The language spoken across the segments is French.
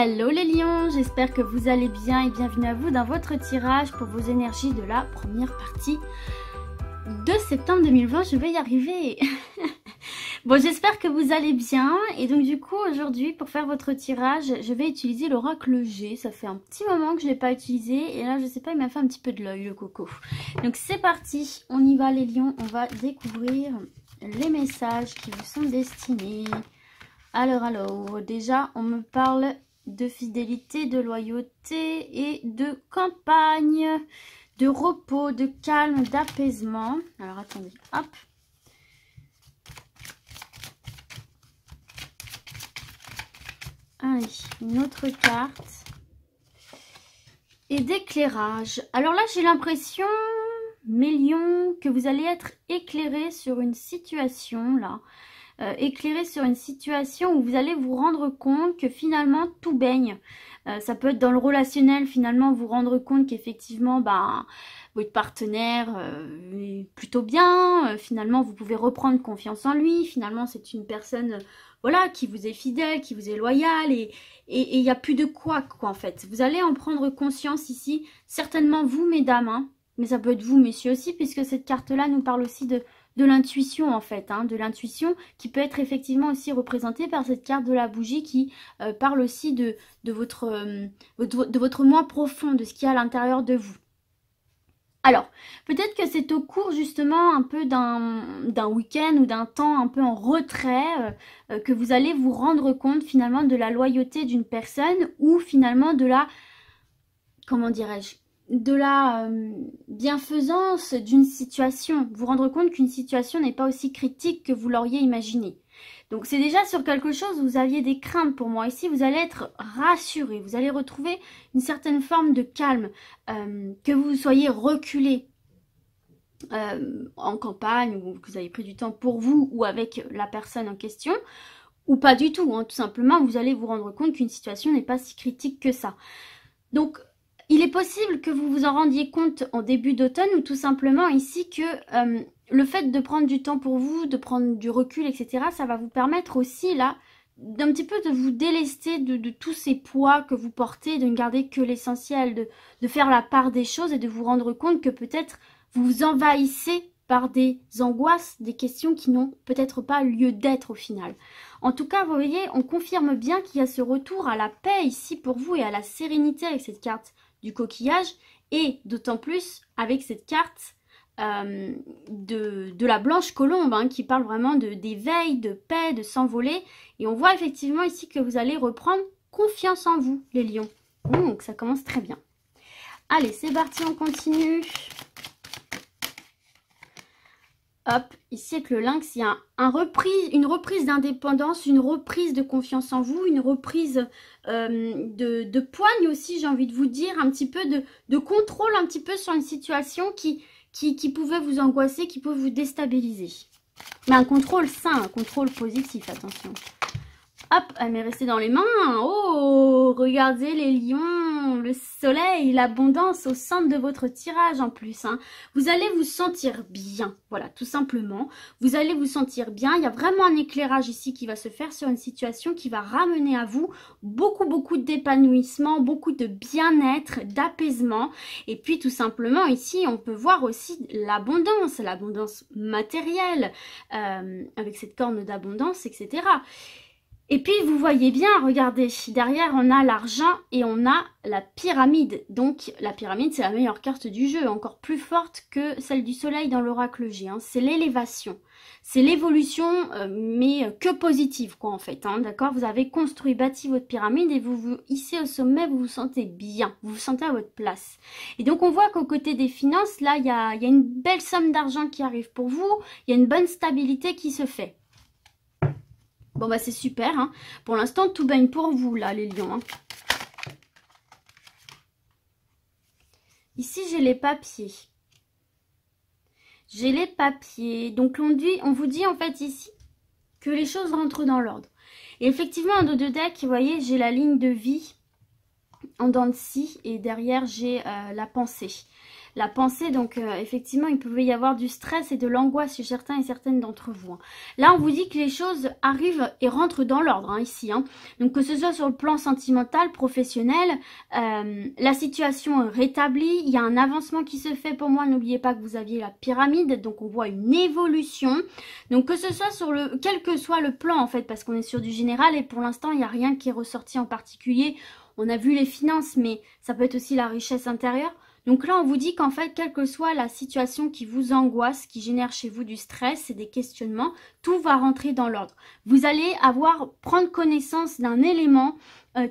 Hello les lions, j'espère que vous allez bien et bienvenue à vous dans votre tirage pour vos énergies de la première partie de septembre 2020. Je vais y arriver. Bon, j'espère que vous allez bien et donc du coup aujourd'hui pour faire votre tirage, je vais utiliser l'oracle G. Ça fait un petit moment que je ne l'ai pas utilisé et là je sais pas, il m'a fait un petit peu de l'œil le coco. Donc c'est parti, on y va les lions, on va découvrir les messages qui vous sont destinés. Alors, déjà on me parle de fidélité, de loyauté et de campagne, de repos, de calme, d'apaisement. Alors attendez, hop. Allez, une autre carte. Et d'éclairage. Alors là, j'ai l'impression, mes lions, que vous allez être éclairés sur une situation, là. Éclairé sur une situation où vous allez vous rendre compte que finalement tout baigne. Ça peut être dans le relationnel, finalement vous rendre compte qu'effectivement votre partenaire est plutôt bien, finalement vous pouvez reprendre confiance en lui, finalement c'est une personne voilà, qui vous est fidèle, qui vous est loyale et il n'y a plus de quoi en fait. Vous allez en prendre conscience ici, certainement vous mesdames, hein, mais ça peut être vous messieurs aussi puisque cette carte là nous parle aussi de l'intuition en fait, hein, de l'intuition qui peut être effectivement aussi représentée par cette carte de la bougie qui parle aussi de votre moi profond, de ce qu'il y a à l'intérieur de vous. Alors, peut-être que c'est au cours justement un peu d'un week-end ou d'un temps un peu en retrait que vous allez vous rendre compte finalement de la loyauté d'une personne ou finalement de la, comment dirais-je, de la bienfaisance d'une situation, vous rendre compte qu'une situation n'est pas aussi critique que vous l'auriez imaginé. Donc c'est déjà sur quelque chose où vous aviez des craintes pour moi. Ici, vous allez être rassuré, vous allez retrouver une certaine forme de calme, que vous soyez reculé en campagne ou que vous avez pris du temps pour vous ou avec la personne en question, ou pas du tout, hein, tout simplement, vous allez vous rendre compte qu'une situation n'est pas si critique que ça. Donc, il est possible que vous vous en rendiez compte en début d'automne ou tout simplement ici que le fait de prendre du temps pour vous, de prendre du recul, etc., ça va vous permettre aussi là d'un petit peu de vous délester de tous ces poids que vous portez, de ne garder que l'essentiel, de faire la part des choses et de vous rendre compte que peut-être vous vous envahissez par des angoisses, des questions qui n'ont peut-être pas lieu d'être au final. En tout cas, vous voyez, on confirme bien qu'il y a ce retour à la paix ici pour vous et à la sérénité avec cette carte du coquillage et d'autant plus avec cette carte de la blanche colombe hein, qui parle vraiment d'éveil, de paix, de s'envoler. Et on voit effectivement ici que vous allez reprendre confiance en vous, les lions. Donc ça commence très bien. Allez, c'est parti, on continue. Hop, ici avec le lynx, il y a une reprise d'indépendance, une reprise de confiance en vous, une reprise de poigne aussi, j'ai envie de vous dire, un petit peu de contrôle un petit peu sur une situation qui pouvait vous angoisser, qui peut vous déstabiliser. Mais un contrôle sain, un contrôle positif, attention. Hop, elle m'est restée dans les mains. Oh, regardez les lions, le soleil, l'abondance au centre de votre tirage en plus. Hein. Vous allez vous sentir bien, voilà, tout simplement. Vous allez vous sentir bien. Il y a vraiment un éclairage ici qui va se faire sur une situation qui va ramener à vous beaucoup d'épanouissement, beaucoup de bien-être, d'apaisement. Et puis tout simplement ici, on peut voir aussi l'abondance matérielle, avec cette corne d'abondance, etc. Et puis, vous voyez bien, regardez, derrière, on a l'argent et on a la pyramide. Donc, la pyramide, c'est la meilleure carte du jeu, encore plus forte que celle du soleil dans l'oracle G. Hein. C'est l'élévation, c'est l'évolution, mais que positive, quoi, en fait. Hein, d'accord, vous avez construit, bâti votre pyramide et vous vous hissez au sommet, vous vous sentez bien, vous vous sentez à votre place. Et donc, on voit qu'au côté des finances, là, il y a une belle somme d'argent qui arrive pour vous, il y a une bonne stabilité qui se fait. Bon bah c'est super, hein. Pour l'instant tout baigne pour vous là les lions. Hein. Ici j'ai les papiers. J'ai les papiers. Donc on vous dit en fait ici que les choses rentrent dans l'ordre. Et effectivement en dos de deck, vous voyez, j'ai la ligne de vie en dents de scie et derrière j'ai la pensée. la pensée. Donc effectivement, il pouvait y avoir du stress et de l'angoisse chez certains et certaines d'entre vous. Hein. Là, on vous dit que les choses arrivent et rentrent dans l'ordre ici. Hein. Donc que ce soit sur le plan sentimental, professionnel, la situation est rétablie. Il y a un avancement qui se fait pour moi. N'oubliez pas que vous aviez la pyramide, donc on voit une évolution. Donc que ce soit sur le, quel que soit le plan en fait, parce qu'on est sur du général et pour l'instant il n'y a rien qui est ressorti en particulier. On a vu les finances, mais ça peut être aussi la richesse intérieure. Donc là, on vous dit qu'en fait, quelle que soit la situation qui vous angoisse, qui génère chez vous du stress et des questionnements, tout va rentrer dans l'ordre. Vous allez prendre connaissance d'un élément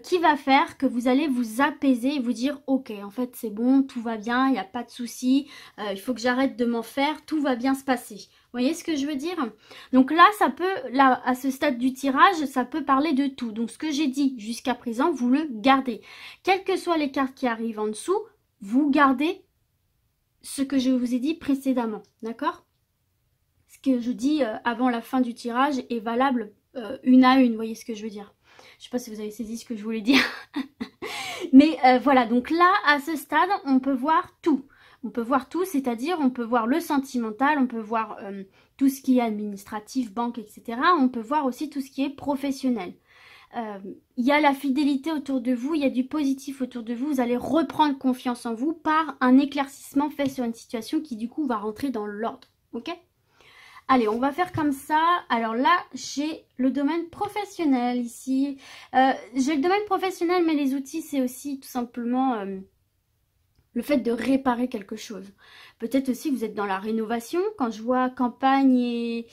qui va faire que vous allez vous apaiser et vous dire « Ok, en fait, c'est bon, tout va bien, il n'y a pas de souci, il faut que j'arrête de m'en faire, tout va bien se passer. » Vous voyez ce que je veux dire? Donc là, à ce stade du tirage, ça peut parler de tout. Donc ce que j'ai dit jusqu'à présent, vous le gardez. Quelles que soient les cartes qui arrivent en dessous, vous gardez ce que je vous ai dit précédemment. D'accord? Ce que je dis avant la fin du tirage est valable une à une. Vous voyez ce que je veux dire? Je ne sais pas si vous avez saisi ce que je voulais dire. Mais voilà, donc là, à ce stade, on peut voir tout. On peut voir tout, c'est-à-dire on peut voir le sentimental, on peut voir tout ce qui est administratif, banque, etc. On peut voir aussi tout ce qui est professionnel. Il y a la fidélité autour de vous, il y a du positif autour de vous. Vous allez reprendre confiance en vous par un éclaircissement fait sur une situation qui du coup va rentrer dans l'ordre. Ok ? Allez, on va faire comme ça. Alors là, j'ai le domaine professionnel ici. J'ai le domaine professionnel, mais les outils, c'est aussi tout simplement... le fait de réparer quelque chose. Peut-être aussi vous êtes dans la rénovation. Quand je vois campagne et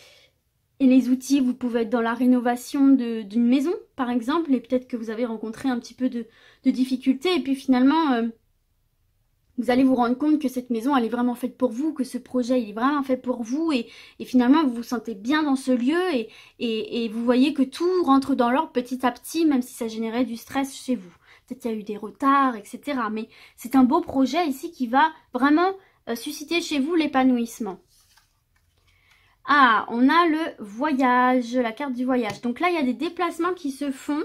les outils, vous pouvez être dans la rénovation d'une maison, par exemple. Et peut-être que vous avez rencontré un petit peu de difficultés. Et puis finalement, vous allez vous rendre compte que cette maison, elle est vraiment faite pour vous. Que ce projet, il est vraiment fait pour vous. Et finalement, vous vous sentez bien dans ce lieu. Et vous voyez que tout rentre dans l'ordre petit à petit, même si ça générait du stress chez vous. Peut-être qu'il y a eu des retards, etc. Mais c'est un beau projet ici qui va vraiment susciter chez vous l'épanouissement. Ah, on a le voyage, la carte du voyage. Donc là, il y a des déplacements qui se font.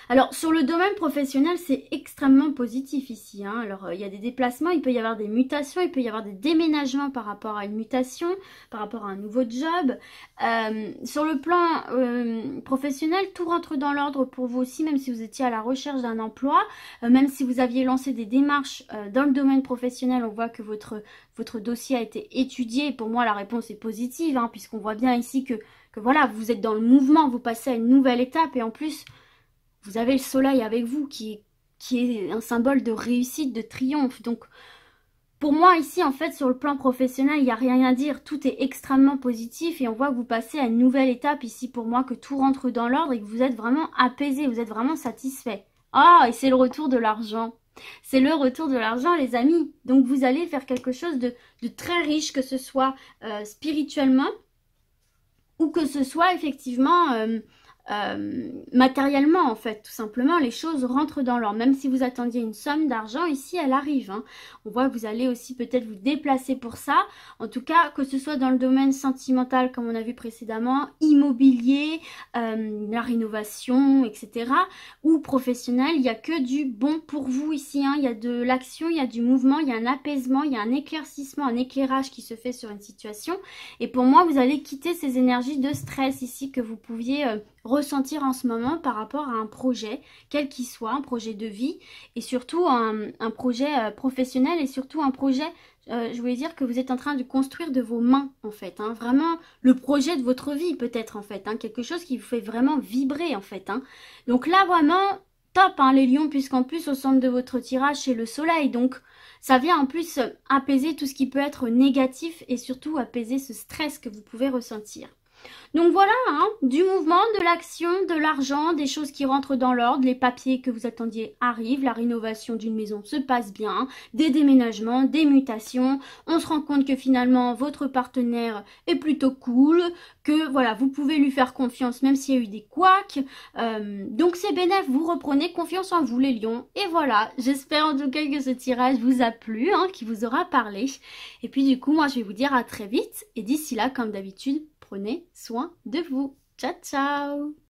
Alors, sur le domaine professionnel, c'est extrêmement positif ici. Hein. Alors, il y a des déplacements, il peut y avoir des mutations, il peut y avoir des déménagements par rapport à une mutation, par rapport à un nouveau job. Sur le plan professionnel, tout rentre dans l'ordre pour vous aussi, même si vous étiez à la recherche d'un emploi, même si vous aviez lancé des démarches dans le domaine professionnel, on voit que votre dossier a été étudié. Et pour moi, la réponse est positive, hein, puisqu'on voit bien ici que voilà, vous êtes dans le mouvement, vous passez à une nouvelle étape et en plus... vous avez le soleil avec vous qui est un symbole de réussite, de triomphe. Donc, pour moi, ici, en fait, sur le plan professionnel, il n'y a rien à dire. Tout est extrêmement positif et on voit que vous passez à une nouvelle étape ici pour moi, que tout rentre dans l'ordre et que vous êtes vraiment apaisé, vous êtes vraiment satisfait. Ah, et c'est le retour de l'argent. C'est le retour de l'argent, les amis. Donc, vous allez faire quelque chose de très riche, que ce soit spirituellement ou que ce soit effectivement... matériellement en fait, tout simplement les choses rentrent dans l'ordre. Même si vous attendiez une somme d'argent, ici elle arrive, hein. On voit que vous allez aussi peut-être vous déplacer pour ça. En tout cas, que ce soit dans le domaine sentimental comme on a vu précédemment, immobilier, la rénovation, etc. ou professionnel, il n'y a que du bon pour vous ici, hein. Il y a de l'action, il y a du mouvement, il y a un apaisement, il y a un éclaircissement, un éclairage qui se fait sur une situation. Et pour moi, vous allez quitter ces énergies de stress ici que vous pouviez ressentir en ce moment par rapport à un projet, quel qu'il soit, un projet de vie et surtout un projet professionnel et surtout un projet, je voulais dire que vous êtes en train de construire de vos mains en fait, hein, vraiment le projet de votre vie peut-être en fait, hein, quelque chose qui vous fait vraiment vibrer en fait. Hein. Donc là vraiment top hein, les lions, puisqu'en plus au centre de votre tirage c'est le soleil, donc ça vient en plus apaiser tout ce qui peut être négatif et surtout apaiser ce stress que vous pouvez ressentir. Donc voilà, hein, du mouvement, de l'action, de l'argent, des choses qui rentrent dans l'ordre, les papiers que vous attendiez arrivent, la rénovation d'une maison se passe bien, des déménagements, des mutations, on se rend compte que finalement votre partenaire est plutôt cool, que voilà, vous pouvez lui faire confiance même s'il y a eu des couacs, donc c'est bénéf, vous reprenez confiance en vous les lions, et voilà, j'espère en tout cas que ce tirage vous a plu, hein, qui vous aura parlé, et puis du coup moi je vais vous dire à très vite, et d'ici là comme d'habitude, prenez soin de vous. Ciao, ciao!